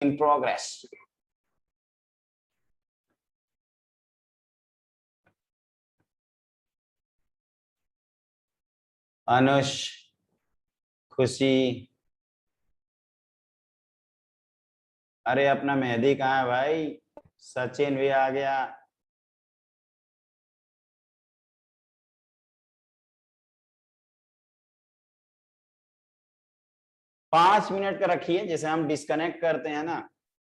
in progress. Anush, खुशी, अरे अपना मेहदी कहाँ है भाई? सचिन भी आ गया। पांच मिनट का रखिए, जैसे हम डिस्कनेक्ट करते हैं ना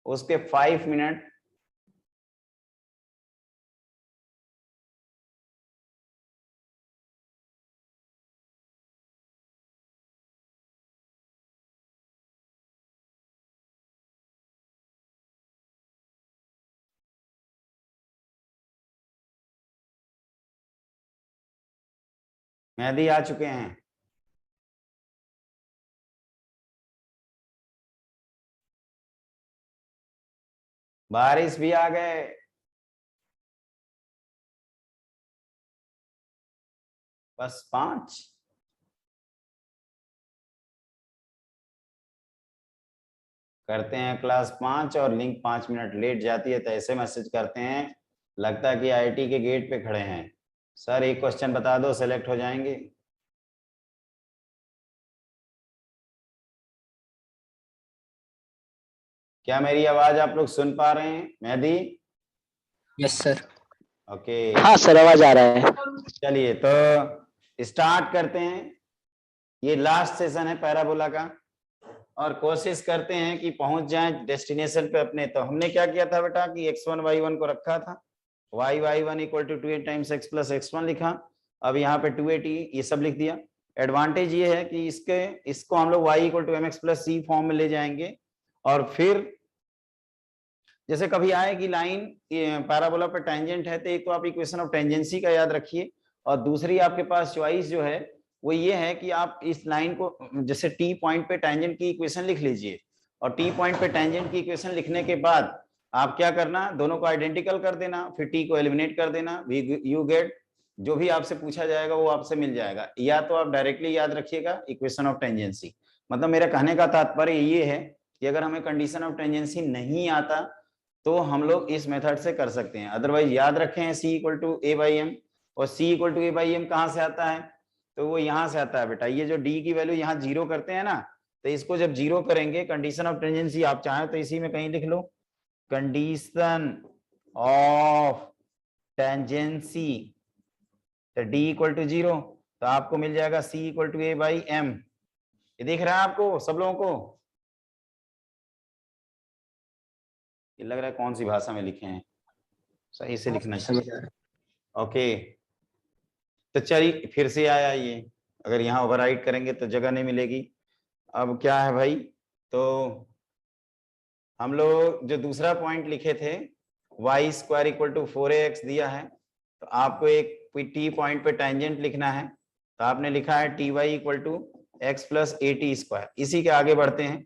उसके 5 मिनट। मेहदी आ चुके हैं। बारिश भी आ गए। बस 5। करते हैं क्लास 5 और लिंक 5 मिनट लेट जाती है तो ऐसे मैसेज करते हैं, लगता है कि आईटी के गेट पे खड़े हैं। सर एक क्वेश्चन बता दो, सेलेक्ट हो जाएंगे। क्या मेरी आवाज आप लोग सुन पा रहे हैं? मेहदी? Yes sir. ओके, हाँ सर, आवाज आ रहा है। चलिए तो स्टार्ट करते हैं। ये लास्ट सेशन है पैराबोला का और कोशिश करते हैं कि पहुंच जाएं डेस्टिनेशन पे अपने। तो हमने क्या किया था बेटा कि x1 y1 को रखा था, y1 equal to 2a times x plus x1 लिखा। अब यहाँ पे 2at ये सब लिख दिया। एडवांटेज ये है कि इसको हम लोग y equal to mx plus c form में ले जाएंगे। और फिर जैसे कभी आए कि लाइन पैराबोला पर टेंजेंट है तो एक तो आप इक्वेशन ऑफ टेंजेंसी का याद रखिए, और दूसरी आपके पास चॉइस जो है वो ये है कि आप इस लाइन को जैसे टी पॉइंट पे टेंजेंट की इक्वेशन लिख लीजिए, और टी पॉइंट पे टेंजेंट की इक्वेशन लिखने के बाद आप क्या करना, दोनों को आइडेंटिकल कर देना, फिर टी को एलिमिनेट कर देना, यू गेट जो भी आपसे पूछा जाएगा वो आपसे मिल जाएगा। या तो आप डायरेक्टली याद रखिएगा इक्वेशन ऑफ टेंजेंसी। मतलब मेरा कहने का तात्पर्य ये है कि अगर हमें कंडीशन ऑफ टेंजेंसी नहीं आता तो हम लोग इस मेथड से कर सकते हैं। अदरवाइज याद रखें c equal to A by M, और c equal to A by M कहाँ से आता है? तो वो यहाँ से आता है बेटा, ये जो d की वैल्यू यहाँ जीरो करते हैं ना, तो इसको जब जीरो करेंगे कंडीशन ऑफ टेंजेंसी, आप चाहें तो इसी में कहीं लिख लो, कंडीशन ऑफ टेंजेंसी तो d इक्वल टू जीरो, तो आपको मिल जाएगा c equal to A by M. ये दिख रहा है आपको सब लोगों को? ये लग रहा है कौन सी भाषा में लिखे हैं, सही से लिखना चाहिए। ओके, तो चलिए फिर से आया ये, अगर यहाँ ओवरराइट करेंगे तो जगह नहीं मिलेगी। अब क्या है भाई, तो हम लोग जो दूसरा पॉइंट लिखे थे Y square equal to 4ax दिया है, तो आपको एक टी पॉइंट पे टेंजेंट लिखना है, तो आपने लिखा है T Y equal to x plus A T square. इसी के आगे बढ़ते हैं,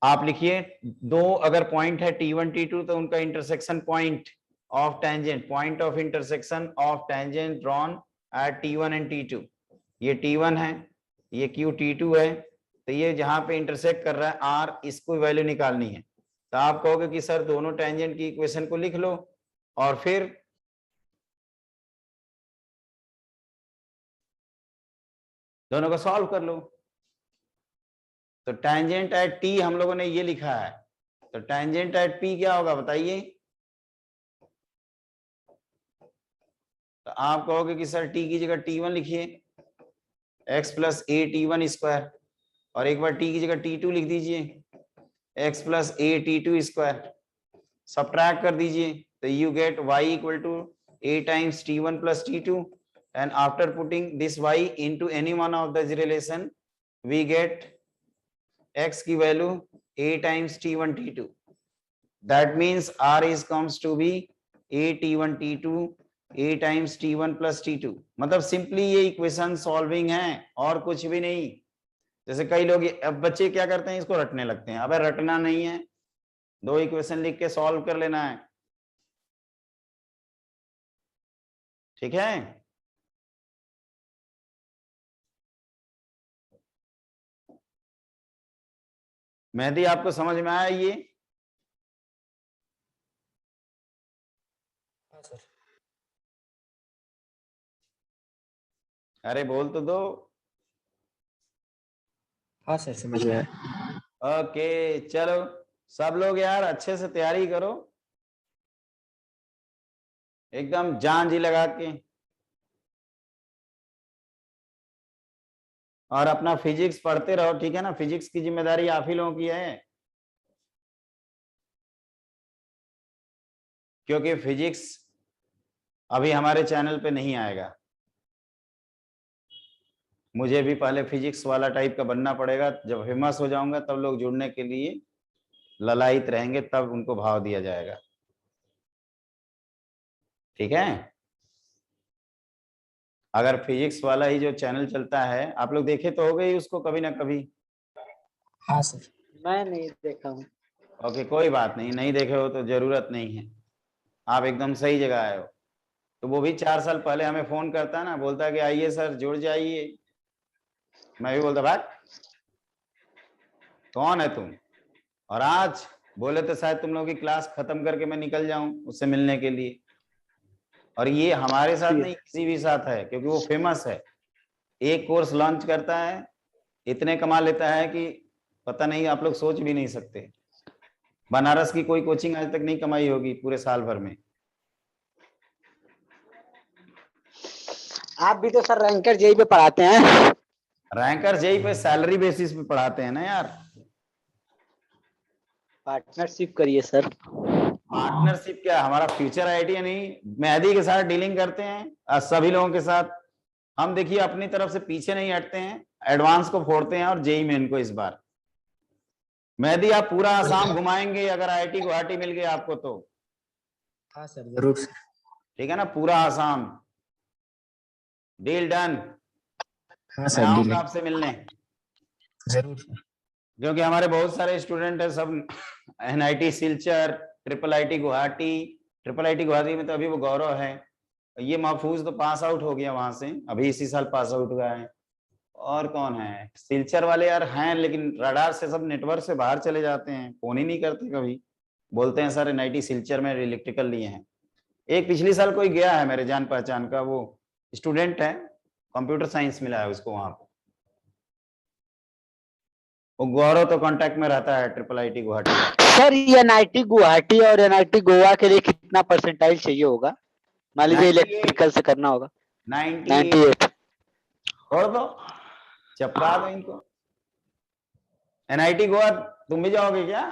आप लिखिए दो अगर पॉइंट है T1 T2 तो उनका intersection point of tangent, point of intersection of tangent drawn at T1 and T2। ये T1 है, ये Q T2 है, तो ये जहां पे इंटरसेक्ट कर रहा है R, इसको वैल्यू निकालनी है। तो आप कहोगे कि सर दोनों टेंजेंट की इक्वेशन को लिख लो और फिर दोनों को सॉल्व कर लो। तो टेंजेंट एट टी हम लोगों ने ये लिखा है, तो टेंजेंट एट पी क्या होगा बताइए? तो आप कहोगे कि सर टी की जगह T1 लिखिए, x plus A T one square, और एक बार t की जगह T2 लिख दीजिए, x प्लस ए टी टू स्क्वायर। सब्ट्रैक्ट कर दीजिए तो you get y equal to a times T1 plus T2, and after putting this y into any one of the relation we get x की value a times T1 T2। that means r is comes to be a T1 T2 a times T1 plus T2। मतलब simply ये equation solving है और कुछ भी नहीं। जैसे कई लोग अब बच्चे क्या करते हैं, इसको रटने लगते हैं। अबे रटना नहीं है, दो इक्वेशन लिख के सॉल्व कर लेना है, ठीक है? मेहदी आपको समझ में आया ये? हाँ सर। अरे बोल तो दो। हाँ सर, समझ में आया। ओके चलो, सब लोग यार अच्छे से तैयारी करो, एकदम जान जी लगा के। और अपना फिजिक्स पढ़ते रहो, ठीक है ना? फिजिक्स की जिम्मेदारी आप ही लोगों की है, क्योंकि फिजिक्स अभी हमारे चैनल पे नहीं आएगा। मुझे भी पहले फिजिक्स वाला टाइप का बनना पड़ेगा, जब फेमस हो जाऊंगा तब लोग जुड़ने के लिए ललायित रहेंगे, तब उनको भाव दिया जाएगा, ठीक है? अगर फिजिक्स वाला ही जो चैनल चलता है, आप लोग देखे तो हो गए उसको कभी ना कभी। हाँ सर, मैं नहीं देखा हूँ। ओके कोई बात नहीं, नहीं देखे हो तो जरूरत नहीं है, आप एकदम सही जगह आए हो। तो वो भी 4 साल पहले हमें फोन करता ना, बोलता कि आइए सर जुड़ जाइए, मैं भी बोलता भाग कौन है तुम, और आज बोले तो शायद तुम लोगों की क्लास खत्म करके मैं निकल जाऊं उससे मिलने के लिए। और ये हमारे साथ नहीं, किसी भी साथ है, क्योंकि वो फेमस है, एक कोर्स लॉन्च करता है, इतने कमा लेता है कि पता नहीं, आप लोग सोच भी नहीं सकते। बनारस की कोई कोचिंग आज तक नहीं कमाई होगी पूरे साल भर में। आप भी तो सर रैंकर जेई पे पढ़ाते हैं। रैंकर जेई पे सैलरी बेसिस पे पढ़ाते हैं ना यार। पार्टनरशिप करिए सर। पार्टनरशिप क्या, हमारा फ्यूचर आइडिया नहीं, मेहदी के साथ डीलिंग करते हैं, सभी लोगों के साथ हम देखिए अपनी तरफ से पीछे नहीं हटते हैं, एडवांस को फोड़ते हैं और जेई मेन को। इस बार मेहदी आप पूरा आसाम घुमाएंगे अगर आईआईटी गुवाहाटी मिल गया आपको तो, हाँ सर, जरूर सर। ठीक है ना? पूरा आसाम, डील डन। हाँ मैं सर, आऊंगा डील आपसे मिलने, जरूर सर। क्योंकि हमारे बहुत सारे स्टूडेंट है सब NIT Silchar, triple IT Guwahati. Triple IT Guwahati में तो अभी वो गौरव है, ये महफूज तो पास आउट हो गया वहां से, अभी इसी साल पास आउट हुआ है। और कौन है सिलचर वाले यार हैं, लेकिन रडार से सब नेटवर्क से बाहर चले जाते हैं, फोन ही नहीं करते कभी, बोलते हैं सर एनआईटी सिलचर में इलेक्ट्रिकल लिए हैं। एक पिछले साल कोई गया है मेरे जान पहचान का, वो स्टूडेंट है, कंप्यूटर साइंस मिला है उसको वहां पे, वो गौरव तो कांटेक्ट में रहता है ट्रिपल आईटी गुवाहाटी वाला। सर ये एनआईटी गुवाहाटी और एनआईटी गोवा के लिए कितना परसेंटाइल चाहिए होगा? मान लीजिए 98, इलेक्ट्रिकल से करना होगा। 98। 98। छोड़ दो, चपका दो इनको। एनआईटी गोवा तुम भी जाओगे क्या?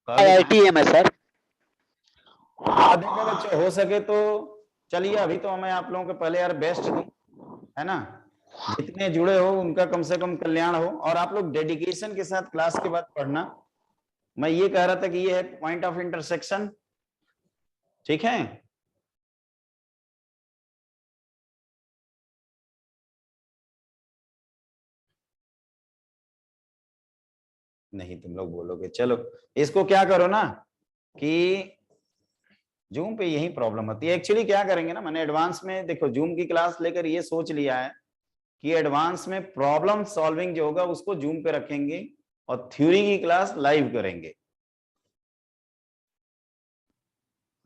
कहोगे कहाँ? आईआईटी में सर। हाँ देखो बच्चों, हो सके तो चलिए, अभी तो मैं आप लोगों को पहले यार बेस्ट दूं, है ना? जितने जुड़े हो उनका कम से कम कल्याण हो, और आप लोग डेडिकेशन के साथ क्लास के बाद पढ़ना। मैं ये कह रहा था कि ये है पॉइंट ऑफ इंटरसेक्शन, ठीक है? नहीं तुम लोग बोलोगे, चलो इसको क्या करो ना कि जूम पे यही प्रॉब्लम होती है एक्चुअली। क्या करेंगे ना, मैंने एडवांस में देखो जूम की क्लास लेकर ये सोच लिया है कि एडवांस में प्रॉब्लम सॉल्विंग जो होगा उसको जूम पे रखेंगे और थ्योरी की क्लास लाइव करेंगे।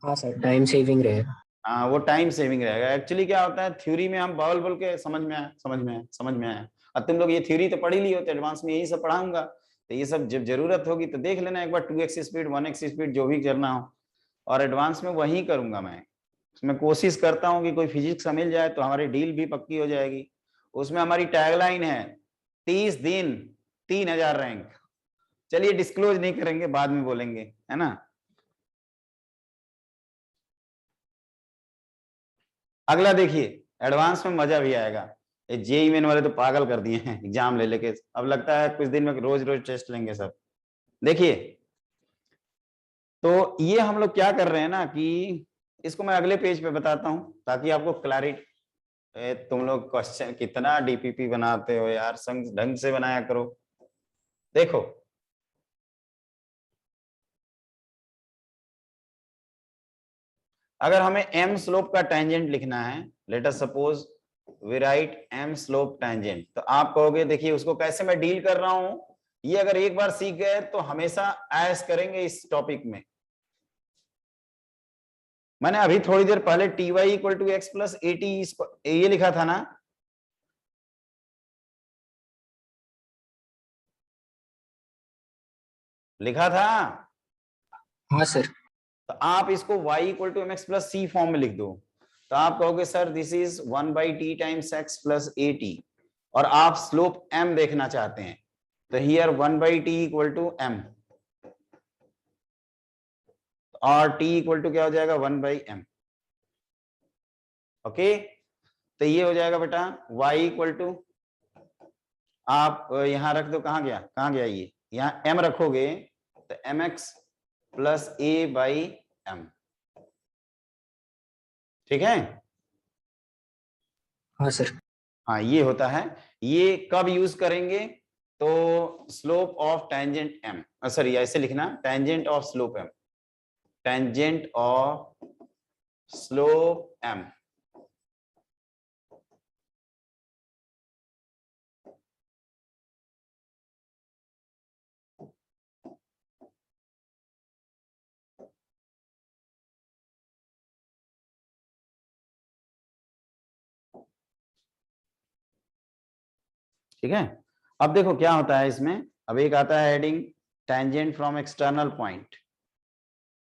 हाँ सर, टाइम सेविंग रहेगा। हाँ वो टाइम सेविंग रहेगा। एक्चुअली क्या होता है, थ्योरी में हम बोल बोल के समझ में आया, समझ में आया, समझ में आया, अब तुम लोग ये थ्योरी तो पढ़ ही ली हो, तो एडवांस में यही सब पढ़ाऊंगा, तो ये सब जब जरूरत होगी तो देख लेना एक बार, 2x स्पीड 1x स्पीड जो भी करना हो, और एडवांस में वही करूंगा मैं। उसमें कोशिश करता हूँ कि कोई फिजिक्स का मिल जाए तो हमारी डील भी पक्की हो जाएगी। उसमें हमारी टैगलाइन है 30 दिन 3000 रैंक। चलिए डिस्क्लोज नहीं करेंगे, बाद में बोलेंगे, है ना? अगला देखिए, एडवांस में मजा भी आएगा। ये जेई मेन वाले तो पागल कर दिए हैं एग्जाम ले लेके, अब लगता है कुछ दिन में रोज रोज टेस्ट लेंगे सब। देखिए तो ये हम लोग क्या कर रहे हैं ना कि इसको मैं अगले पेज पे बताता हूं ताकि आपको क्लैरिटी। तुम लोग क्वेश्चन कितना डीपीपी बनाते हो यार, संग ढंग से बनाया करो। देखो अगर हमें एम स्लोप का टेंजेंट लिखना है, let us suppose we write m slope tangent. तो आप कहोगे देखिए उसको कैसे मैं डील कर रहा हूं, ये अगर एक बार सीख गए तो हमेशा ऐश करेंगे इस टॉपिक में। मैंने अभी थोड़ी देर पहले t Y equal to x plus A t ये लिखा था ना, लिखा था। हाँ सर। तो आप इसको y equal to m x plus c form में लिख दो, तो आप कहोगे sir this is 1/t times x plus A t, और आप स्लोप m देखना चाहते हैं, तो here 1/t equal to m, और t इक्वल टू क्या हो जाएगा 1/m। ओके, तो ये हो जाएगा बेटा y इक्वल टू, आप यहां रख दो, कहां गया ये, यहां m रखोगे तो mx plus a by m। ठीक है, हाँ सर। हाँ ये होता है। ये कब यूज करेंगे, तो slope of tangent m, sorry ऐसे लिखना, tangent of slope m, tangent of slope m। ठीक है, अब देखो क्या होता है इसमें, अब एक आता है heading tangent from external point,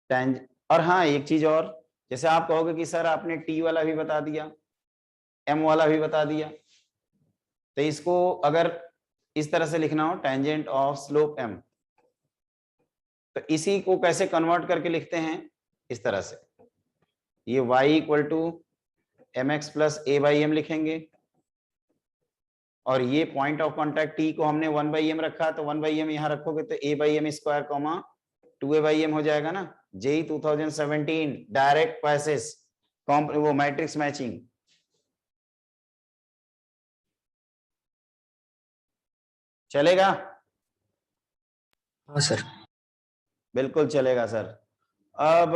टेंज, और हाँ एक चीज और, जैसे आप कहोगे कि सर आपने टी वाला भी बता दिया, एम वाला भी बता दिया, तो इसको अगर इस तरह से लिखना हो टेंजेंट ऑफ स्लोप एम, तो इसी को कैसे कन्वर्ट करके लिखते हैं, इस तरह से, ये y equal to m x plus a by m लिखेंगे, और ये पॉइंट ऑफ कॉन्टैक्ट टी को हमने 1/m रखा, तो 1/m यहां रखोगे तो a by m square comma 2a/m हो जाएगा ना। जेई 2017 डायरेक्ट पैसेज वो मैट्रिक्स मैचिंग, चलेगा? हाँ सर। बिल्कुल चलेगा सर। अब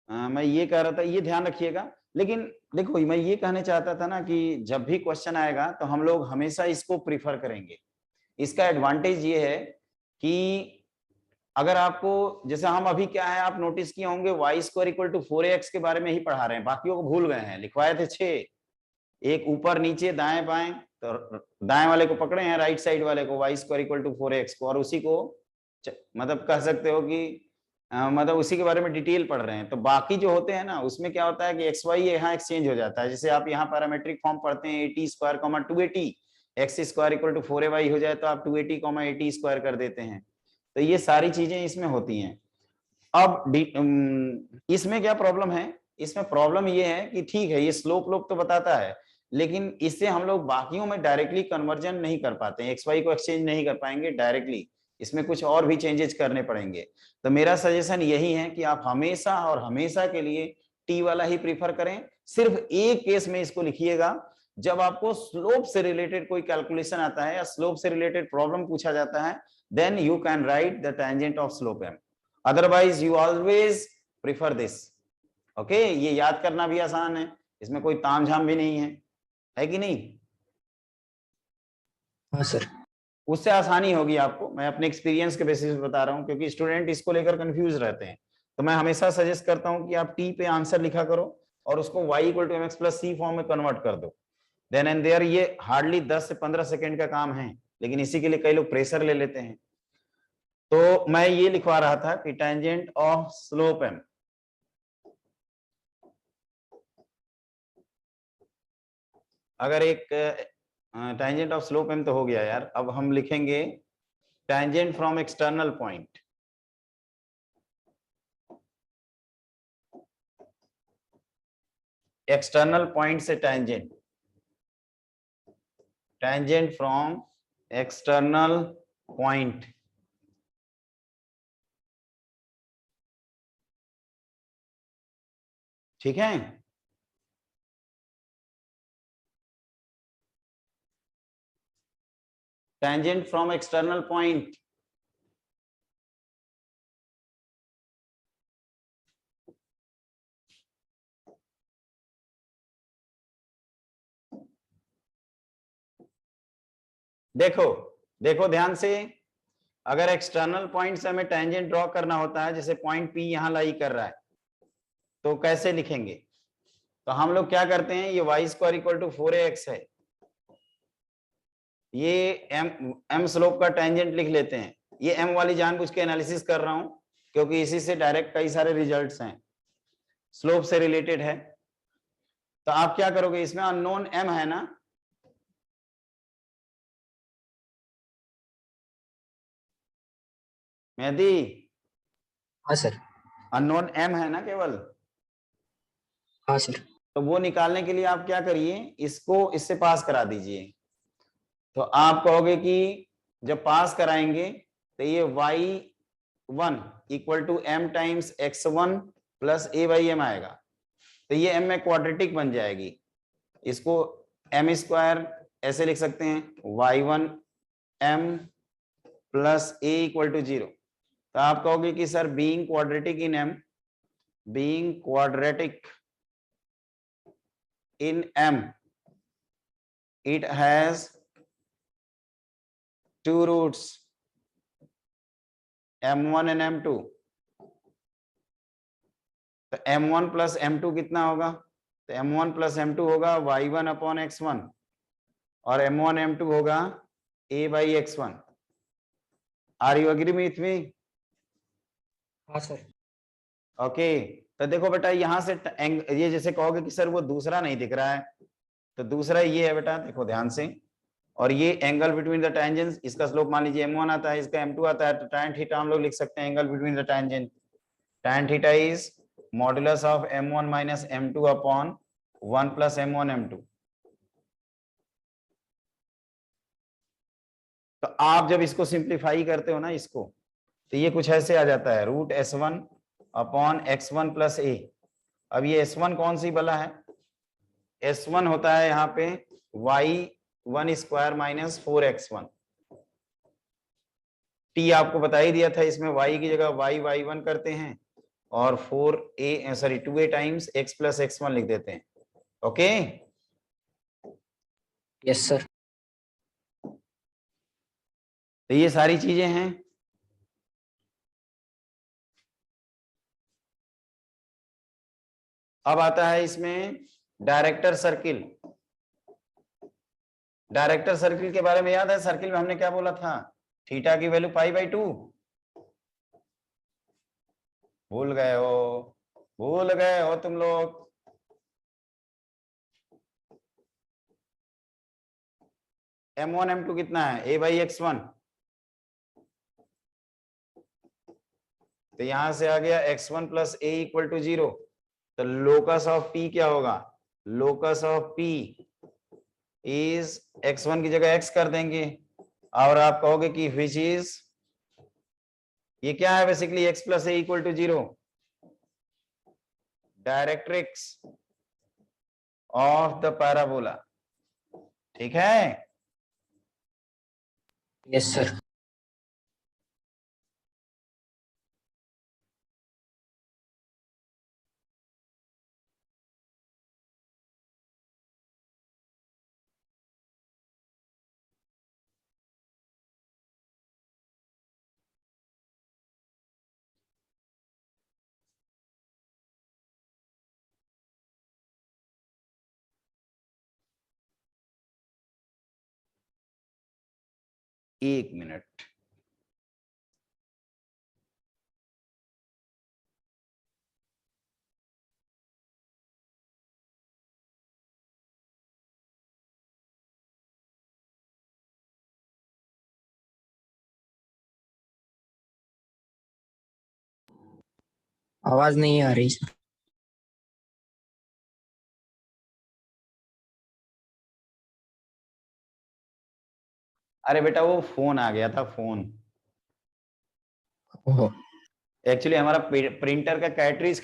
मैं ये कह रहा था, ये ध्यान रखिएगा, लेकिन देखो मैं ये कहने चाहता था ना कि जब भी क्वेश्चन आएगा तो हम लोग हमेशा इसको प्रीफर करेंगे। इसका एडवांटेज ये है कि अगर आपको, जैसे हम अभी क्या है आप नोटिस किए होंगे Y square equal to 4x के बारे में ही पढ़ा रहे हैं, बाकियों को भूल गए हैं, लिखवाए थे 6, एक ऊपर नीचे दाएं बाएं, तो दाएं वाले को पकड़े हैं, राइट साइड वाले को Y square equal to 4x को, और उसी को मतलब कह सकते हो कि मतलब उसी के बारे में डिटेल पढ़ रहे हैं। तो बाकी जो होते हैं ना उसमें क्या होता है कि एक्स वाई यहाँ एक्सचेंज हो जाता है, जैसे आप यहाँ पैरामेट्रिक फॉर्म पढ़ते हैं a T square comma 2a x square equal to 4ay हो जाए तो आप 2a कॉमा ए स्क्वायर कर देते हैं। तो ये सारी चीजें इसमें होती हैं। अब इसमें क्या प्रॉब्लम है, इसमें प्रॉब्लम ये है कि ठीक है ये स्लोप लोप तो बताता है, लेकिन इससे हम लोग बाकियों में डायरेक्टली कन्वर्जन नहीं कर पाते हैं, एक्स वाई को एक्सचेंज नहीं कर पाएंगे डायरेक्टली, इसमें कुछ और भी चेंजेस करने पड़ेंगे। तो मेरा सजेशन यही है कि आप हमेशा और हमेशा के लिए टी वाला ही प्रीफर करें। सिर्फ एक केस में इसको लिखिएगा, जब आपको स्लोप से रिलेटेड कोई कैलकुलेशन आता है या स्लोप से रिलेटेड प्रॉब्लम पूछा जाता है, then you can write the tangent of slope m, otherwise you always prefer this. Okay, ये याद करना भी आसान है, इसमें कोई तामझाम भी नहीं है कि नहीं? हाँ सर। उससे आसानी होगी आपको, मैं अपने एक्सपीरियंस के बेसिस पे बता रहा हूं, क्योंकि स्टूडेंट इसको लेकर कंफ्यूज रहते हैं। तो मैं हमेशा सजेस्ट करता हूं कि आप टी पे आंसर लिखा करो और उसको y equal to m x plus c form में कन्वर्ट कर दो, देन एंड देयर। ये हार्डली 10 से 15 सेकेंड का काम है, लेकिन इसी के लिए कई लोग प्रेशर ले लेते हैं। तो मैं ये लिखवा रहा था कि टेंजेंट ऑफ स्लोप एम, अगर एक टेंजेंट ऑफ स्लोप एम तो हो गया यार, अब हम लिखेंगे tangent from external point, external point से tangent, tangent from external point. ठीक है, टेंजेंट फ्रॉम एक्सटर्नल पॉइंट। देखो देखो ध्यान से, अगर एक्सटर्नल पॉइंट से हमें टेंजेंट ड्रॉ करना होता है, जैसे पॉइंट पी यहां लाई कर रहा है, तो कैसे लिखेंगे? तो हम लोग क्या करते हैं, ये Y square equal to 4ax है, ये एम स्लोप का टेंजेंट लिख लेते हैं। ये एम वाली जानबूझ के एनालिसिस कर रहा हूं क्योंकि इसी से डायरेक्ट कई सारे रिजल्ट्स हैं, स्लोप से रिलेटेड है। तो आप क्या करोगे, इसमें अननोन एम है ना, मेहदी? हाँ सर। अननोन एम है ना केवल, हाँ सर। तो वो निकालने के लिए आप क्या करिए, इसको इससे पास करा दीजिए। तो आप कहोगे कि जब पास कराएंगे तो ये y1 equal to m times x1 plus a by m आएगा, तो ये m में क्वाड्रेटिक बन जाएगी। इसको m स्क्वायर ऐसे लिख सकते हैं, y1 m plus a equal to 0। तो आप कहोगे कि sir being quadratic in m, being quadratic in m, it has two roots, m1 and m2। तो m1 प्लस m2 कितना होगा, तो m1 प्लस m2 होगा y1 अपॉन x1 और m1 m2 होगा a by x1। Are you agree with me? हाँ सर। Okay, तो देखो बेटा यहां से ये जैसे कहोगे कि सर वो दूसरा नहीं दिख रहा है, तो दूसरा ये है बेटा, देखो ध्यान से, और ये एंगल बिटवीन द टेंजेंट्स, इसका स्लोप मान लीजिए m1 आता है, इसका m2 आता है, तो tan थीटा हम लोग लिख सकते हैं angle between the tangent. tan theta is modulus of m1 minus m2 upon 1 plus m1 m2। तो आप जब इसको सिंप्लीफाई करते हो ना इसको, तो ये कुछ ऐसे आ जाता है, root s1 upon x1 plus a। अब ये s1 कौन सी बला है, s1 होता है यहाँ पे y1 square minus 4x1। t आपको बता ही दिया था, इसमें y की जगह y1 करते हैं और 2a times x plus x1 लिख देते हैं। Okay, yes sir. तो ये सारी चीजें हैं। अब आता है इसमें डायरेक्टर सर्किल। डायरेक्टर सर्किल के बारे में याद है, सर्किल में हमने क्या बोला था, थीटा की वैल्यू π/2। भूल गए हो, भूल गए हो तुम लोग। m1 m2 कितना है, a/x1। तो यहां से आ गया x1 plus a equal to 0। तो लोकस ऑफ p क्या होगा, locus of p is x1 की जगह x कर देंगे, और आप कहोगे कि विच इज, ये क्या है basically, x plus a equal to 0, directrix of the parabola. ठीक है, यस सर। एक मिनट। आवाज नहीं आ रही सर। अरे बेटा वो फोन आ गया था, फोन। ओहो। एक्चुअली हमारा प्रिंटर का कैटरीज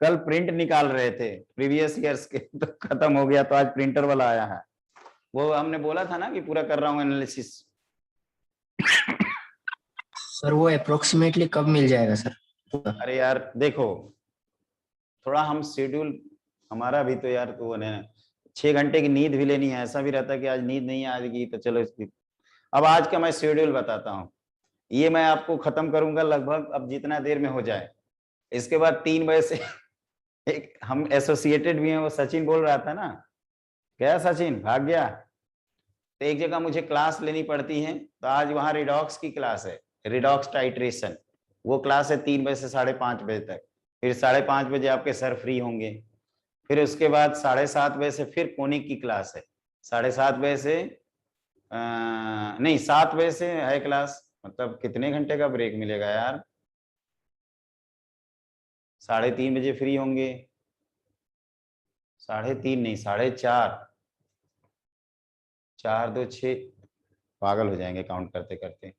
कल प्रिंट निकाल रहे थे प्रीवियस ईयर्स के, तो खत्म हो गया, तो आज प्रिंटर वाला आया है। वो हमने बोला था ना कि पूरा कर रहा हूँ एनालिसिस। सर वो अप्रोक्सीमेटली कब मिल जाएगा सर? अरे यार देखो, थोड़ा हम शेड्यूल हमारा भी तो यार तो वो है 6 घंटे की नींद भी लेनी है, ऐसा भी रहता है कि आज नींद नहीं आएगी तो चलो इसकी। अब आज का मैं शेड्यूल बताता हूँ, ये मैं आपको खत्म करूंगा लगभग अब जितना देर में हो जाए। इसके बाद 3 बजे से एक हम एसोसिएटेड भी हैं, वो सचिन बोल रहा था ना, गया सचिन, भाग गया। तो एक जगह मुझे क्लास लेनी पड़ती है, तो आज वहां रिडॉक्स की क्लास है, रिडॉक्स टाइट्रेशन, वो क्लास है 3 बजे से 5:30 बजे तक। फिर 5:30 बजे आपके सर फ्री होंगे। फिर उसके बाद 7:30 बजे से फिर कोनिक की क्लास है, 7:30 बजे से नहीं 7 बजे से है क्लास। मतलब कितने घंटे का ब्रेक मिलेगा यार, 3:30 बजे फ्री होंगे, 3:30 नहीं 4:30, 4 2 6, पागल हो जाएंगे काउंट करते करते।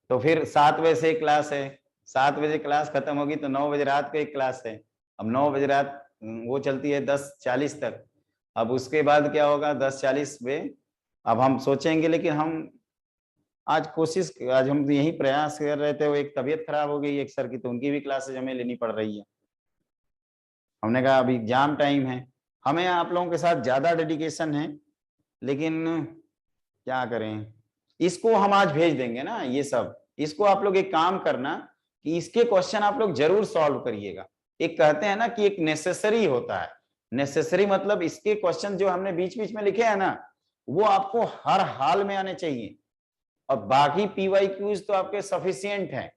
तो फिर 7 बजे से एक क्लास है, 7 बजे क्लास खत्म होगी तो 9 बजे रात को एक क्लास है। अब 9 बजे रात वो चलती है 10:40 तक। अब उसके बाद क्या होगा 10:40 पे, अब हम सोचेंगे, लेकिन हम आज हम यही प्रयास कर रहे थे, वो एक तबीयत खराब हो गई एक सर की, तो उनकी भी क्लासेज हमें लेनी पड़ रही है। हमने कहा अभी एग्जाम टाइम है, हमें आप लोगों के साथ ज्यादा डेडिकेशन है, लेकिन क्या करें, इसको हम आज भेज देंगे ना ये सब। इसको आप लोग एक काम करना कि इसके क्वेश्चन आप लोग जरूर सॉल्व करिएगा। एक कहते हैं ना कि एक नेसेसरी होता है, नेसेसरी मतलब इसके क्वेश्चन जो हमने बीच बीच में लिखे हैं ना, वो आपको हर हाल में आने चाहिए। और बाकी पीवाईक्यूज तो आपके सफिशियंट हैं,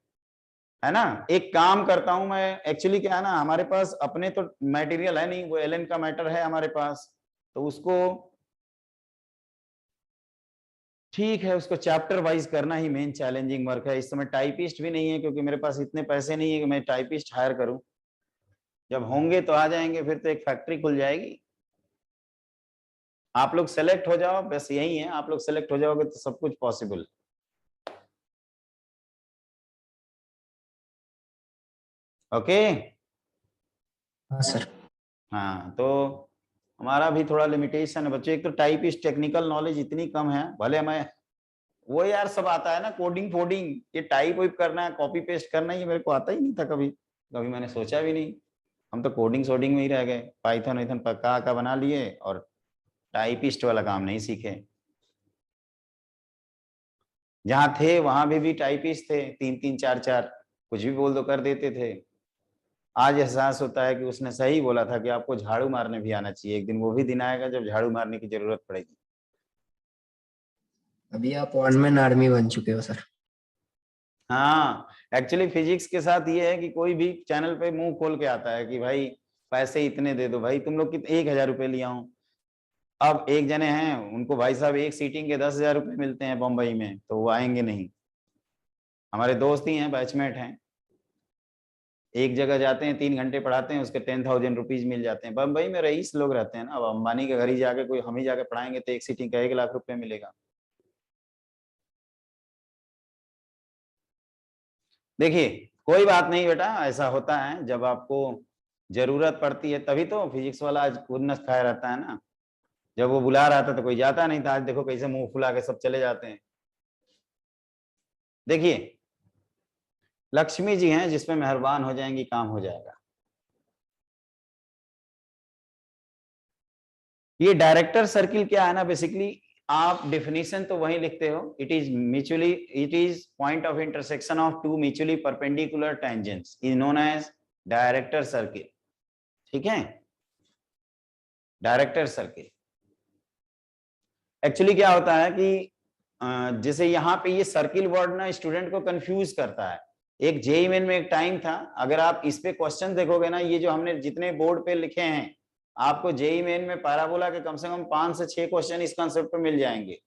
है ना। एक काम करता हूं मैं, एक्चुअली क्या है ना, हमारे पास अपने तो मटेरियल है नहीं, वो एलन का मैटर है हमारे पास, तो उसको ठीक है, उसको चैप्टर वाइज करना ही मेन चैलेंजिंग वर्क है। इस समय टाइपिस्ट भी नहीं है, क्योंकि मेरे पास इतने पैसे नहीं है कि मैं टाइपिस्ट हायर करूं। जब होंगे तो आ जाएंगे, फिर तो एक फैक्ट्री खुल जाएगी। आप लोग सेलेक्ट हो जाओ, बस यही है, आप लोग सेलेक्ट हो जाओगे तो सब कुछ पॉसिबल। ओके। हाँ सर। हाँ तो हमारा भी थोड़ा लिमिटेशन है बच्चों, एक तो टाइपिस्ट टेक्निकल नॉलेज इतनी कम है, भले मैं वो यार सब आता है ना, कोडिंग फोडिंग, ये टाइप वाइप करना है, कॉपी पेस्ट करना, ये मेरे को आता ही नहीं था कभी, कभी मैंने सोचा भी नहीं। हम तो कोडिंग सोडिंग में ही रह गए, पाइथन वाइथन पक्का का बना लिए और टाइपिस्ट वाला काम नहीं सीखे। जहाँ थे वहां भी टाइपिस्ट थे, 3 3 4 4, कुछ भी बोल दो कर देते थे। आज एहसास होता है कि उसने सही बोला था कि आपको झाड़ू मारने भी आना चाहिए, एक दिन वो भी दिन आएगा जब झाड़ू मारने की जरूरत पड़ेगी। अभी आप वन मैन आर्मी बन चुके हो सर। हाँ, एक्चुअली फिजिक्स के साथ ये है कि कोई भी चैनल पे मुंह खोल के आता है कि भाई पैसे इतने दे दो, भाई तुम लोग कितने 1,000 रुपए लिया हूं। अब एक जने हैं उनको भाई साहब एक सीटिंग के 10,000 रुपए मिलते हैं बम्बई में, तो वो आएंगे नहीं। हमारे दोस्त ही हैं, बैचमेट हैं, एक जगह जाते हैं 3 घंटे पढ़ाते हैं, उसके 10,000 रुपीज मिल जाते हैं। बम्बई में रईस लोग रहते हैं ना, अब अंबानी के घर ही जाके कोई हम ही जाके पढ़ाएंगे तो एक सीटिंग का 1,00,000 रुपए मिलेगा। देखिए कोई बात नहीं बेटा, ऐसा होता है, जब आपको जरूरत पड़ती है तभी तो फिजिक्स वाला आज खुन्नस खाया रहता है ना। जब वो बुला रहा था तो कोई जाता नहीं था, आज देखो कैसे मुंह फुला के सब चले जाते हैं। देखिए लक्ष्मी जी हैं, जिसमें मेहरबान हो जाएंगी काम हो जाएगा। ये डायरेक्टर सर्किल क्या है ना, बेसिकली आप डेफिनेशन तो वही लिखते हो, it is point of intersection of two mutually perpendicular tangents is known as director circle. ठीक है, डायरेक्टर सर्किल एक्चुअली क्या होता है कि जैसे यहाँ पे ये सर्किल वर्ड ना स्टूडेंट को कंफ्यूज करता है। एक जेईई मेन में एक टाइम था, अगर आप इस पे क्वेश्चन देखोगे ना, ये जो हमने जितने बोर्ड पे लिखे हैं, आपको जेईई मेन में पैराबोला के कम से कम 5 से 6 क्वेश्चन इस कंसेप्ट पे मिल जाएंगे।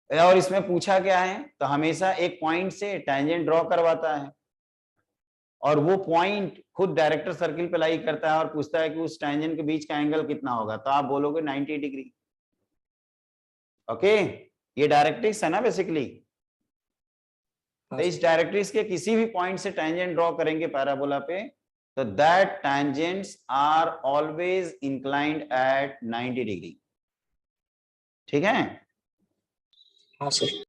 और इसमें पूछा क्या है, तो हमेशा एक पॉइंट से टैंजेंट ड्रॉ करवाता है, और वो पॉइंट खुद डायरेक्टर सर्किल पे लाई करता है और पूछता है कि उस टैंजेंट के बीच का एंगल कितना होगा, तो आप बोलोगे 90 डिग्री। ओके, ये डायरेक्ट्रिक्स है ना बेसिकली। तो इस डायरेक्ट्रिक्स के किसी भी पॉइंट से टैंजेंट ड्रॉ करेंगे पैराबोला पे, तो that tangents are always inclined at 90 degree. ठीक है, हाँ सर।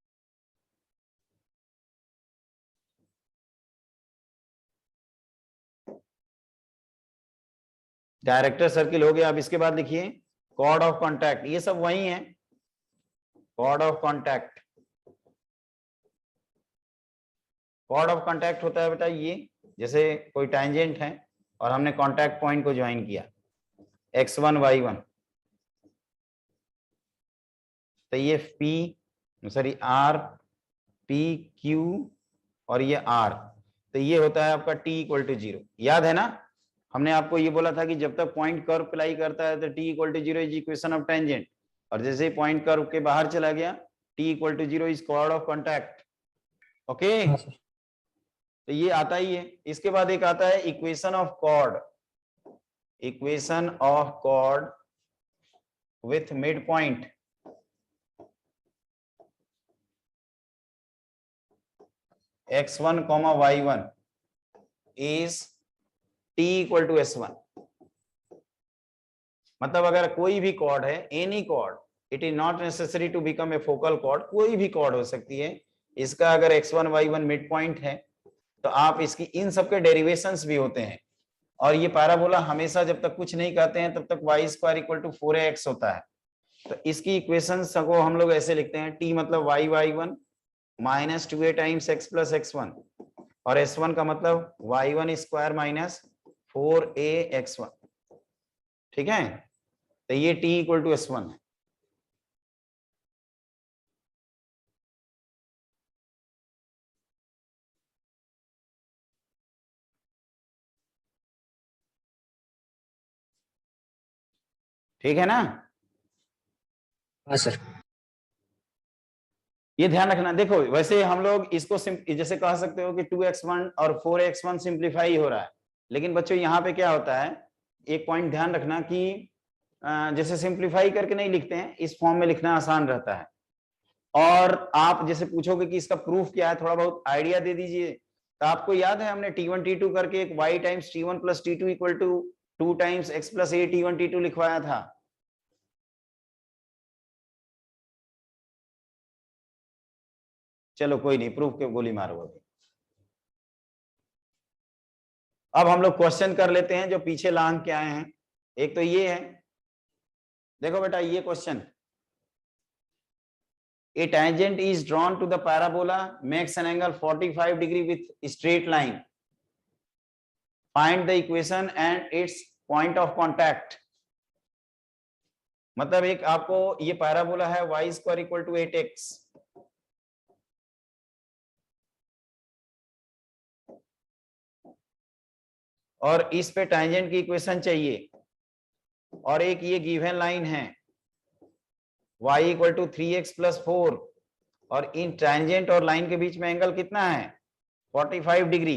डायरेक्टर सर्किल हो गया। अब इसके बाद लिखिए कॉर्ड ऑफ कॉन्टैक्ट, ये सब वही है। Chord of contact, chord of contact होता है बेटा ये, जैसे कोई टैंजेंट है और हमने कॉन्टैक्ट पॉइंट को ज्वाइन किया x1 y1, तो ये R P Q और ये R, तो ये होता है आपका t इक्वल टू 0। याद है ना, हमने आपको ये बोला था कि जब तक पॉइंट कर्व अप्लाई करता है तो t equal to 0 is equation of tangent, और जैसे ही पॉइंट कर्व के बाहर चला गया t equal to 0 is chord of contact. Okay, हाँ सर। तो ये आता ही है। इसके बाद एक आता है equation of chord, equation of chord with mid point. x1, y1 is t equal to s1। मतलब अगर कोई भी कॉर्ड है, any chord, it is not necessary to become a focal chord, कोई भी कॉर्ड हो सकती है, इसका अगर x1 y1 मिड पॉइंट है तो आप इसकी इन सब के डेरिवेशंस भी होते हैं। और ये पैराबोला हमेशा जब तक कुछ नहीं कहते हैं तब तक y square equal to 4ax होता है। तो इसकी इक्वेशंस को हम लोग ऐसे लिखते हैं, t मतलब y1 minus 2a times x plus x1, और s1 का मतलब y1 square minus 4a x1। ठीक है, तो ये t इक्वल टू s1 है। ठीक है ना, हाँ सर। ये ध्यान रखना। देखो वैसे हम लोग इसको जैसे कह सकते हो कि 2x1 और 4x1 सिंप्लीफाई हो रहा है, लेकिन बच्चों यहाँ पे क्या होता है, एक पॉइंट ध्यान रखना कि जैसे सिंप्लीफाई करके नहीं लिखते हैं, इस फॉर्म में लिखना आसान रहता है। और आप जैसे पूछोगे कि इसका प्रूफ क्या है, थोड़ा बहुत आइडिया दे दीजिए। तो आपको याद है हमने t1 t2 करके एक y times t1 plus t2 equal to 2 times x plus a t1 t2 लिखवाया था। चलो कोई नहीं, प्रूफ के गोली मारो अभी। अब हम लोग क्वेश्चन कर लेते हैं जो पीछे लांग के आए हैं। एक तो ये है, देखो बेटा ये question, a tangent is drawn to the parabola makes an angle 45 degree with straight line, find the equation and its point of contact। मतलब एक आपको ये पैराबोला है y square equal to 8x, और इस पे टैंजेंट की इक्वेशन चाहिए, और एक ये गिवन लाइन है y equal to 3x plus 4, और इन टैंजेंट और लाइन के बीच में एंगल कितना है 45 डिग्री।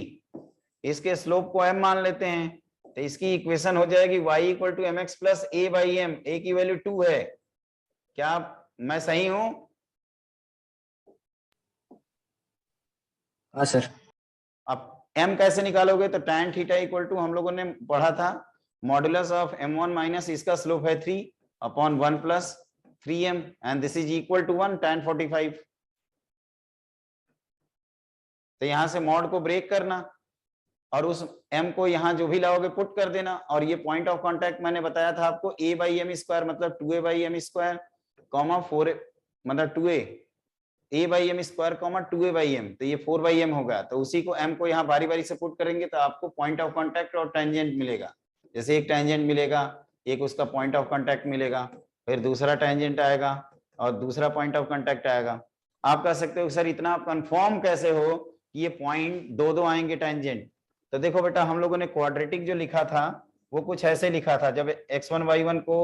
इसके स्लोप को m मान लेते हैं, तो इसकी इक्वेशन हो जाएगी y equal to mx plus a by m, a की वैल्यू 2 है। क्या मैं सही हूं? हाँ सर। अब m कैसे निकालोगे, तो tan थीटा इक्वल टू हम लोगों ने पढ़ा था मॉडुलस ऑफ m1 माइनस इसका स्लोप है 3 upon 1 plus 3m, and this is equal to 1 tan 45। तो यहां से मॉड को ब्रेक करना और उस m को यहां जो भी लाओगे पुट कर देना, और ये पॉइंट ऑफ कांटेक्ट मैंने बताया था आपको a बाई एम स्क्वायर मतलब 2a by m square comma 4 मतलब 2a a by m square comma 2a by m, तो ये 4 बाई एम होगा। तो उसी को m को यहाँ बारी बारी से पुट करेंगे तो आपको पॉइंट ऑफ कांटेक्ट और टेंजेंट मिलेगा। जैसे एक टेंजेंट मिलेगा, एक उसका पॉइंट ऑफ कांटेक्ट मिलेगा, फिर दूसरा टेंजेंट आएगा और दूसरा पॉइंट ऑफ कांटेक्ट आएगा। आप कह सकते हो सर इतना आप कंफर्म कैसे हो कि ये पॉइंट दो दो आएंगे टेंजेंट। तो देखो बेटा हम लोगों ने क्वाड्रेटिक जो लिखा था वो कुछ ऐसे लिखा था, जब x1 y1 को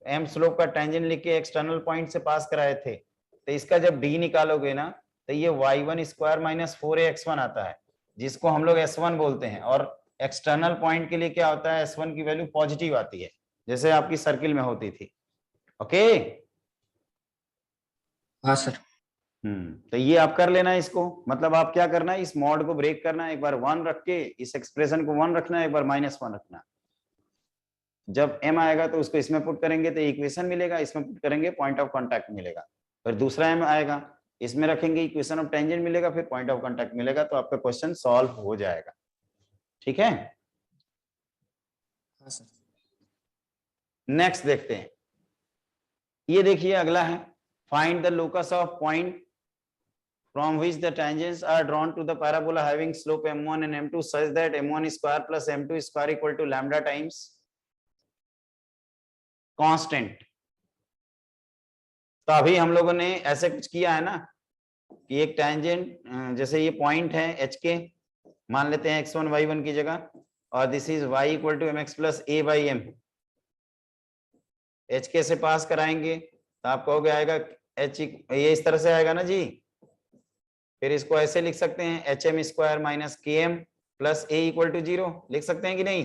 m स्लोप का टेंजेंट लिख के एक्सटर्नल पॉइंट से पास कराए थे, तो इसका जब d निकालोगे ना तो ये y1 स्क्वायर माइनस 4x1 आता है, जिसको हम लोग s1 बोलते हैं। और एक्सटर्नल पॉइंट के लिए क्या होता है, s1 की वैल्यू पॉजिटिव आती है, जैसे आपकी सर्किल में होती थी। ओके हाँ सर। तो ये आप कर लेना इसको। मतलब आप क्या करना है, इस मॉड को ब्रेक करना है, एक बार 1 रख के इस एक्सप्रेशन को 1 रखना है, एक बार -1 रखना। जब m आएगा तो उसको इसमें पुट करेंगे तो इक्वेशन मिलेगा, इसमें पुट करेंगे पॉइंट ऑफ कांटेक्ट मिलेगा। फिर दूसरा m आएगा, इसमें रखेंगे इक्वेशन ऑफ टेंजेंट मिलेगा, फिर पॉइंट ऑफ कांटेक्ट मिलेगा, तो आपका क्वेश्चन सॉल्व हो जाएगा। ठीक है, हाँ सर। नेक्स्ट देखते हैं, ये देखिए अगला है, find the locus of point from which the tangents are drawn to the parabola having slope m1 and m2 such that m1 square plus m2 square equal to lambda times constant। तो अभी हम लोगों ने ऐसे कुछ किया है ना कि एक टेंजेंट, जैसे ये पॉइंट है एच के, मान लेते हैं x1 y1 की जगह, और this is y equal to mx plus a by m, h k से पास कराएंगे तो आप कहोगे आएगा h, ये इस तरह से आएगा ना जी। फिर इसको ऐसे लिख सकते हैं h m square minus k m plus a equal to 0, लिख सकते हैं कि नहीं?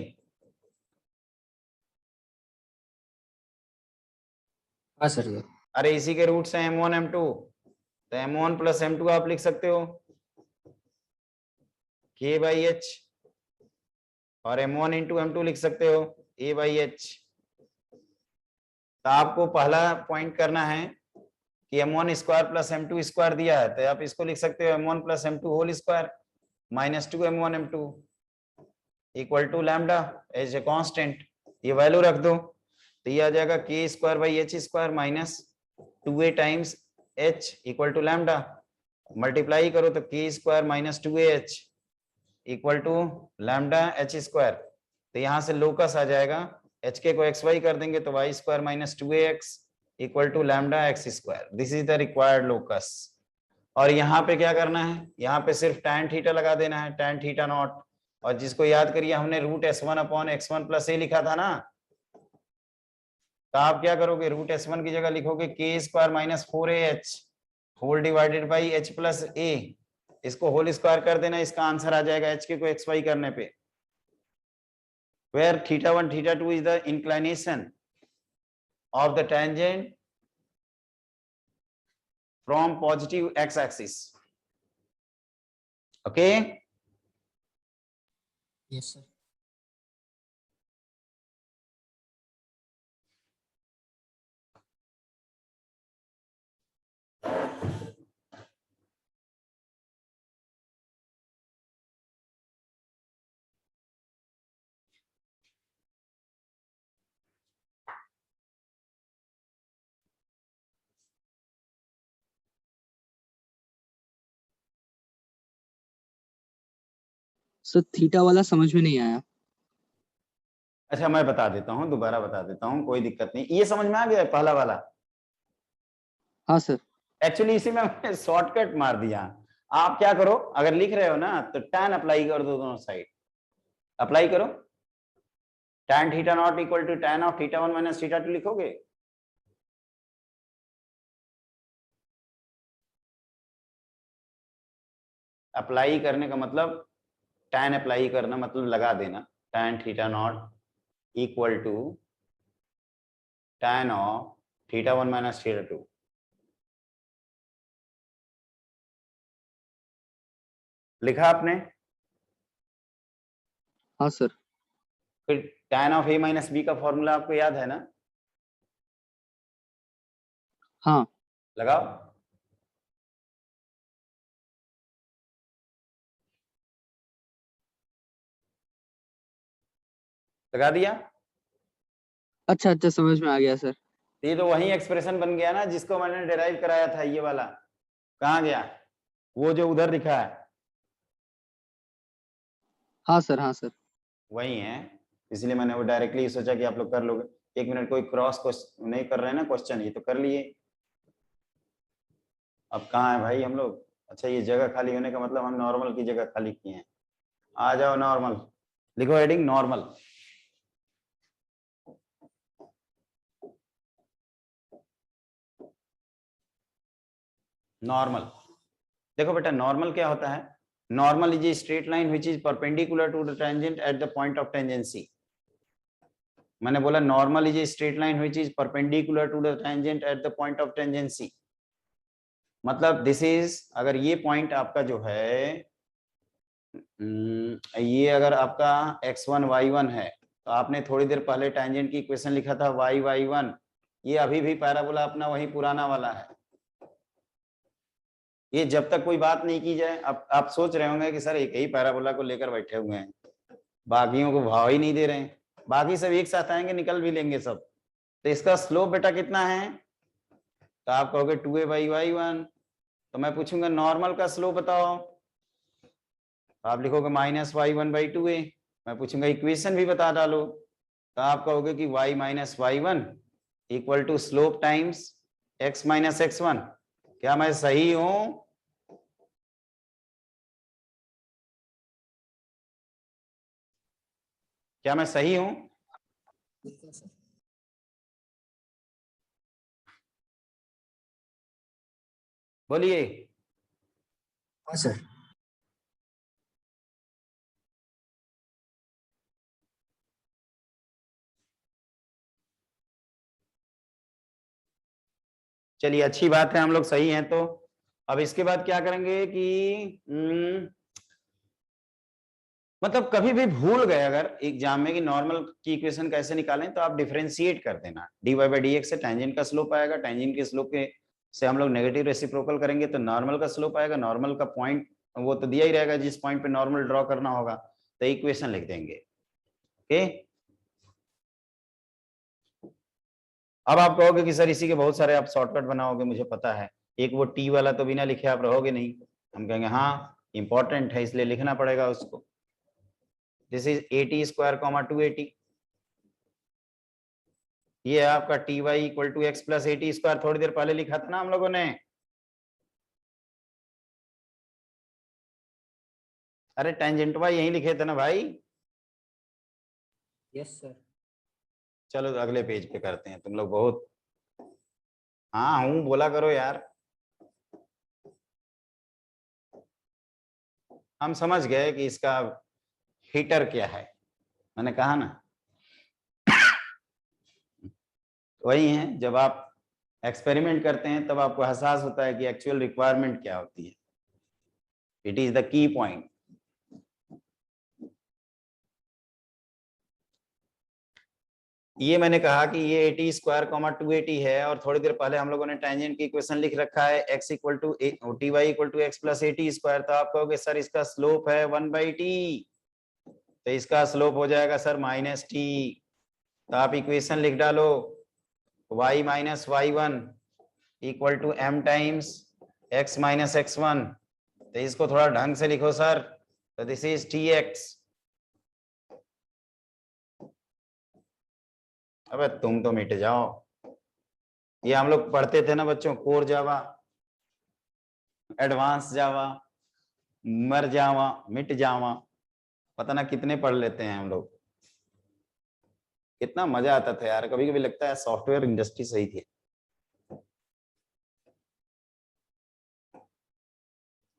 हाँ सर। अरे इसी के रूट्स हैं m1 m2, तो m1 प्लस m2 आप लिख सकते हो k बाई एच, और m1 इंटू m2 लिख सकते हो a बाई एच। तो आपको पहला पॉइंट करना है कि m1 square plus m2 square दिया है, तो आप इसको लिख सकते हो m1 plus m2 whole square minus 2 m1 m2 equal to lambda as a constant. ये वैल्यू रख दो तो ये आ जाएगा k square by h square minus 2a times h equal to lambda, multiply करो तो k square minus 2ah equal to lambda h square. तो यहाँ से लोकस आ जाएगा, h के को xy कर देंगे तो y square minus 2ax equal to lambda x square. This is the required locus. और यहाँ पे क्या करना है, यहाँ पे सिर्फ tan थीटा लगा देना है, tan थीटा नॉट, और जिसको याद करिए हमने root s1 upon x1 plus a लिखा था ना, तो आप क्या करोगे, रूट s1 की जगह लिखोगे k square minus 4ah whole divided by h plus a, इसको होल स्क्वायर कर देना, इसका आंसर आ जाएगा h के को xy करने पे, where θ1 θ2 is the inclination of the tangent from positive x-axis. Okay? Yes sir. Sir theta वाला समझ में नहीं आया। अच्छा मैं बता देता हूँ, दोबारा बता देता हूँ, कोई दिक्कत नहीं। ये समझ में आ गया पहला वाला? हाँ सर। एक्चुअली इसी में मैंने शॉर्टकट मार दिया। आप क्या करो, अगर लिख रहे हो ना तो tan अप्लाई कर दो, दोनों साइड अप्लाई करो। tan theta not equal to tan of θ1 minus θ2 लिखोगे। अप्लाई करने का मतलब tan अप्लाई करना मतलब लगा देना, tan theta not equal to tan of θ1 minus θ2। लिखा आपने? हाँ सर। फिर tan of a minus b का फॉर्मूला आपको याद है ना? हाँ। लगाओ। लगा दिया? अच्छा अच्छा समझ में आ गया सर। ये तो वही एक्सप्रेशन बन गया ना जिसको मैंने डिराइव कराया था, ये वाला कहाँ गया, वो जो उधर दिखा है। हाँ सर। हाँ सर। वही है, इसलिए मैंने वो डायरेक्टली सोचा कि आप लोग कर लोगे। 1 मिनट, कोई क्रॉस क्वेश्चन नहीं कर रहे हैं ना, क्वेश्चन ये तो कर लिए। अब कहाँ है भाई हम लोग? अच्छा ये जगह खाली होने का मतलब हम नॉर्मल की जगह खाली किए हैं। आ जाओ नॉर्मल, लिखो हेडिंग नॉर्मल। नॉर्मल देखो बेटा, नॉर्मल क्या होता है? Normal is a straight line which is perpendicular to the tangent at the point of tangency. मैंने बोला normal is a straight line which is perpendicular to the tangent at the point of tangency. मतलब this is, अगर ये point आपका जो है, ये अगर आपका x1 y1 है, तो आपने थोड़ी देर पहले टेंजेंट की इक्वेशन लिखा था y y1, ये अभी भी पैराबोला अपना वही पुराना वाला है। ये जब तक कोई बात नहीं की जाए, अब आप सोच रहे होंगे कि सर एक ही पैराबोला को लेकर बैठे हुए हैं, बाकियों को भाव ही नहीं दे रहे हैं। बाकी सब एक साथ आएंगे, निकल भी लेंगे सब, तो इसका स्लोप बेटा कितना है, तो आप कहोगे 2a/y1। तो मैं पूछूंगा नॉर्मल का स्लोप बताओ, तो आप लिखोगे -y1/2a। मैं पूछूंगा इक्वेशन भी बता डालो, तो आप कहोगे कि y - y1 equal to slope times x - x1। क्या मैं सही हूं? क्या मैं सही हूं? बिल्कुल सर। बोलिए। हाँ सर। चलिए अच्छी बात है, हम लोग सही हैं। तो अब इसके बाद क्या करेंगे कि मतलब कभी भी भूल गए अगर एग्जाम में कि नॉर्मल की इक्वेशन कैसे निकालें, तो आप डिफरेंशिएट कर देना। dy/dx से टेंजेंट का स्लोप आएगा, टेंजेंट के स्लोप के से हम लोग नेगेटिव रेसिप्रोकल करेंगे तो नॉर्मल का स्लोप आएगा। नॉर्मल का पॉइंट वो तो दिया ही रहेगा जिस पॉइंट पे नॉर्मल ड्रॉ करना होगा, तो इक्वेशन लिख देंगे। ओके, अब आप कहोगे कि सर इसी के बहुत सारे आप शॉर्टकट बनाओगे, मुझे पता है, एक वो टी वाला तो बिना लिखे आप रहोगे नहीं। हम कहेंगे हाँ इंपॉर्टेंट है इसलिए लिखना पड़ेगा उसको। This is 80 square comma 280। ये है आपका t Y equal to x plus 80 square, थोड़ी देर पहले लिखा था ना हम लोगों ने। अरे टेंजेंट वाई यही लिखे थे ना भाई। Yes sir. चलो अगले पेज पे करते हैं, तुम लोग बहुत हाँ हूं बोला करो यार। हम समझ गए कि इसका हीटर क्या है, मैंने कहा ना। वही है, जब आप एक्सपेरिमेंट करते हैं तब आपको एहसास होता है कि एक्चुअल रिक्वायरमेंट क्या होती है। It is the key point. ये मैंने कहा कि ये 80 स्क्वायर कॉमा 280 है, और थोड़ी देर पहले हम लोगों ने टेंजेंट की इक्वेशन लिख रखा है x equal to t Y equal to x plus 80 square. तो आप कहोगे सर इसका स्लोप है 1/t, तो इसका स्लोप हो जाएगा सर -t। तो आप इक्वेशन लिख डालो y - y1 equal to m times x - x1। तो इसको थोड़ा ढंग से लिखो सर, तो दिस इज tx। अबे तुम तो मिट जाओ, ये हम लोग पढ़ते थे ना बच्चों, कोर जावा, एडवांस जावा, मर जावा, मिट जावा, पता ना कितने पढ़ लेते हैं हम लोग। कितना मजा आता था यार, कभी कभी लगता है सॉफ्टवेयर इंडस्ट्री सही थी।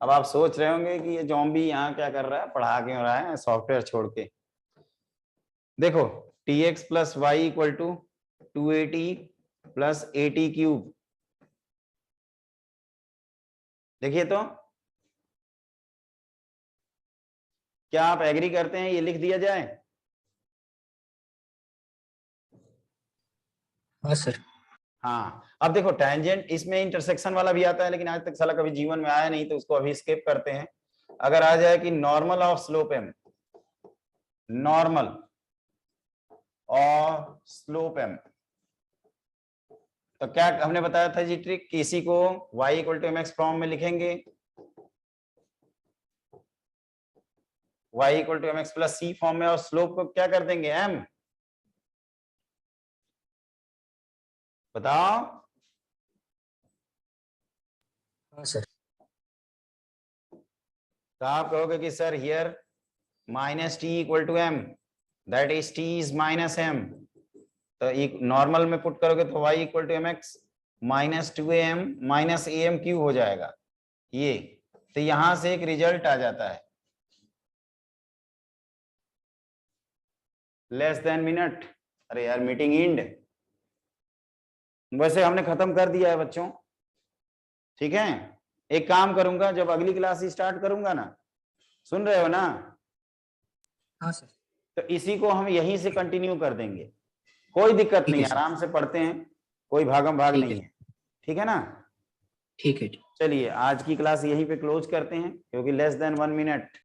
अब आप सोच रहे होंगे कि ये जॉम्बी यहाँ क्या कर रहा है, पढ़ा क्यों रहा है सॉफ्टवेयर छोड़ के। देखो tx plus y equal to 280 plus 80 cube. देखिए तो क्या आप एग्री करते हैं ये लिख दिया जाए? हाँ सर। हाँ, अब देखो टेंजेंट इसमें इंटरसेक्शन वाला भी आता है, लेकिन आज तक साला कभी जीवन में आया नहीं, तो उसको अभी स्किप करते हैं। अगर आ जाए कि normal of slope m, normal और स्लोप एम, तो क्या हमने बताया था जी ट्रिक कि इसी को y equal to mx form में लिखेंगे, y equal to mx plus c form में, और स्लोप को क्या कर देंगे m। बताओ। हाँ सर। तो आप कहोगे कि sir here -t equal to m, that is t is -m। तो एक नॉर्मल में पुट करोगे तो y equal to mx -2am -am cube हो जाएगा ये। तो यहां से एक रिजल्ट आ जाता है लेस देन मिनट। अरे यार मीटिंग एंड, वैसे हमने खत्म कर दिया है बच्चों, ठीक है। एक काम करूंगा, जब अगली क्लास स्टार्ट करूंगा ना, सुन रहे हो ना, हाँ सर। तो इसी को हम यहीं से कंटिन्यू कर देंगे। कोई दिक्कत ठीक नहीं, है सर। आराम से पढ़ते हैं, कोई भागम भाग ठीक नहीं है। है, ठीक है ना। ठीक है। चलिए आज की क्लास यहीं पे क्लोज करते हैं, क्योंकि लेस देन 1 मिनट